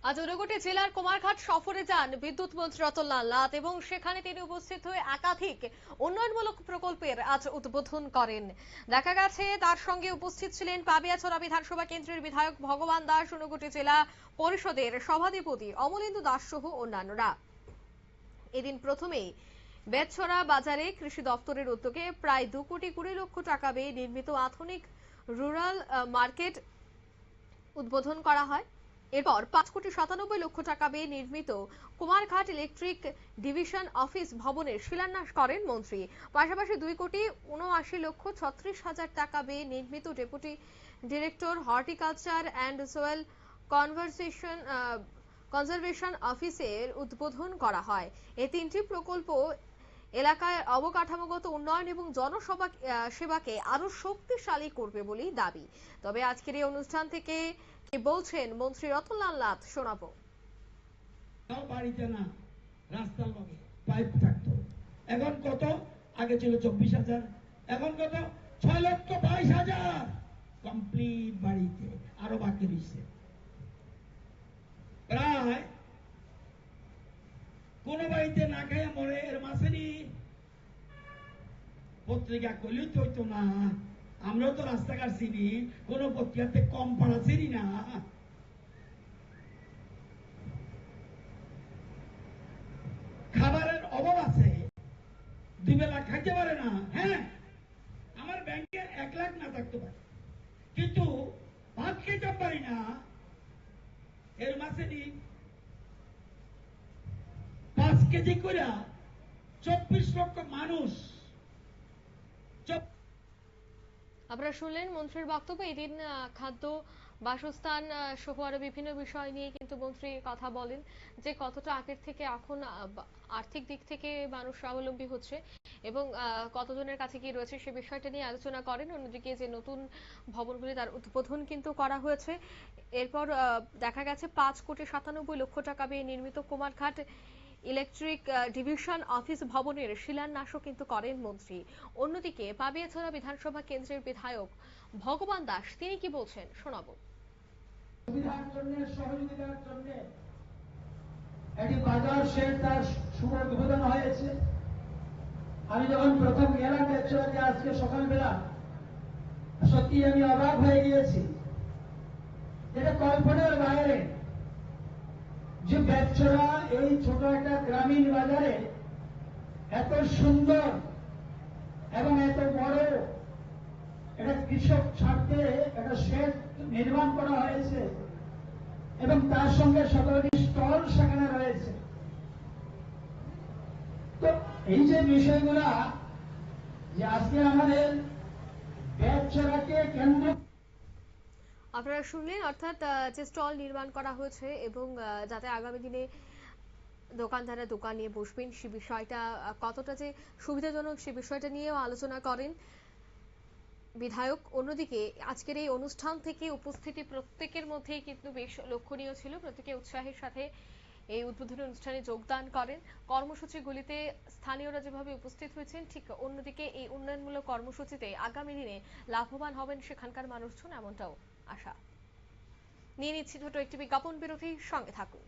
আজ ঊনকোটি জেলার কুমারঘাট সফরে যান বিদ্যুৎ মন্ত্রী রতনলাল নাথ এবং সেখানে তিনি উপস্থিত হয়ে একাধিক উন্নয়নমূলক প্রকল্পের আজ উদ্বোধন করেন। দেখা গেছে তার সঙ্গে উপস্থিত ছিলেন পাবিয়াছড়া বিধানসভা কেন্দ্রের বিধায়ক ভগবান দাস, ঊনকোটি জেলা পরিষদের সভাধিপতি অমলেন্দু দাস সহ অন্যান্যরা। এদিন প্রথমেই বেতছড়া বাজারে কৃষি দপ্তরের উদ্যোগে প্রায় 2,20,00,000 টাকা ব্যয়ে নির্মিত আধুনিক রুরাল মার্কেট উদ্বোধন করা হয়। এরপর 5,97,00,000 টাকা ব্যয়ে নির্মিত কুমারঘাট ইলেকট্রিক ডিভিশন অফিস ভবনের শিলান্যাস করেন মন্ত্রী। পাশাপাশি 2,79,36,000 টাকা ব্যয়ে নির্মিত deputy director horticulture and soil conservation অফিসের উদ্বোধন করা হয়। এই তিনটি প্রকল্প এলাকায় অবকাঠামোগত উন্নয়ন এবং সেবাকে আরো শক্তিশালী করবে বলেই দাবি। তবে আজকের এই অনুষ্ঠান থেকে কি বলছেন মন্ত্রী রতনলাল নাথ শোনাবো। বাড়িতে না, রাস্তার লগে পাইপ থাকতো, এখন কত? আগে ছিল 24,000, এখন কত? 6,22,000 কমপ্লিট বাড়িতে, আরো বাকি রয়েছে। প্রায় কোন বাড়িতে না খাইয়া মরে এর মাসেরই পত্রিকা করলেও তো হইতো না। আমরাও তো রাস্তাঘাট চিনি, কোন পত্রিকাতে কম পাড়া চিনি না। খাবারের অভাব আছে, 2 বেলা খাইতে পারে না। হ্যাঁ, আমার ব্যাংকে 1 লাখ না থাকতে পারে, কিন্তু ভাত খেতে পারি না। এর মাসে 5 কেজি করে 24 লক্ষ মানুষ। আপনারা শুনলেন মন্ত্রীর বক্তব্য। এদিন খাদ্য, বাসস্থান সহ আরো বিভিন্ন বিষয় নিয়ে কিন্তু মন্ত্রী কথা বলেন যে কতটা আগের থেকে এখন আর্থিক দিক থেকে মানুষ স্বাবলম্বী হচ্ছে এবং কতজনের কাছে কি রয়েছে সে বিষয়টা নিয়ে আলোচনা করেন। অন্যদিকে যে নতুন ভবনগুলি তার উদ্বোধন কিন্তু করা হয়েছে। এরপর দেখা গেছে 5,97,00,000 টাকা ব্যয়ে নির্মিত কুমারঘাট ইলেকট্রিক ডিভিশন অফিস ভবনের শিলান্যাসও কিন্তু করেন মন্ত্রী। অন্যদিকে পাবিয়াছড়া বিধানসভা কেন্দ্রের বিধায়ক ভগবান দাস তিনি কি বলছেন শোনাবো। সুবিধার জন্য, সহযোগিতার জন্য একটি বাজার শেড তার শুভ উদ্বোধন হয়েছে। আমি যখন প্রথম গেলাম বেতছড়াতে আজকে সকালবেলা, সত্যি আমি অবাক হয়ে গিয়েছি। এটা কল্পনার বাইরে যে বেতছড়া এই ছোট একটা গ্রামীণ বাজারে এত সুন্দর এবং এত বড় একটা কৃষক ছাড়তে একটা শেড নির্মাণ করা হয়েছে এবং তার সঙ্গে সকলটি স্টল সেখানে রয়েছে। তো এই যে বিষয়গুলা যে আজকে আমাদের বেতছড়াকে কেন্দ্র আপনারা শুনলেন, অর্থাৎ যে স্টল নির্মাণ করা হয়েছে এবং যাতে আগামী দিনে দোকানদাররা দোকান নিয়ে বসবেন সে বিষয়টা কতটা যে সুবিধাজনক সে বিষয়টা নিয়েও আলোচনা করেন বিধায়ক। অন্যদিকে আজকের এই অনুষ্ঠান থেকে উপস্থিতি প্রত্যেকের মধ্যেই কিন্তু বেশ লক্ষণীয় ছিল। প্রত্যেকে উৎসাহের সাথে এই উদ্বোধনী অনুষ্ঠানে যোগদান করেন। কর্মসূচিগুলিতে স্থানীয়রা যেভাবে উপস্থিত হয়েছেন, ঠিক অন্যদিকে এই উন্নয়নমূলক কর্মসূচিতে আগামী দিনে লাভবান হবেন সেখানকার মানুষজন, এমনটাও আশা। নিয়ে নিচ্ছি ছোট একটি বিজ্ঞাপন বিরতি, সঙ্গে থাকুন।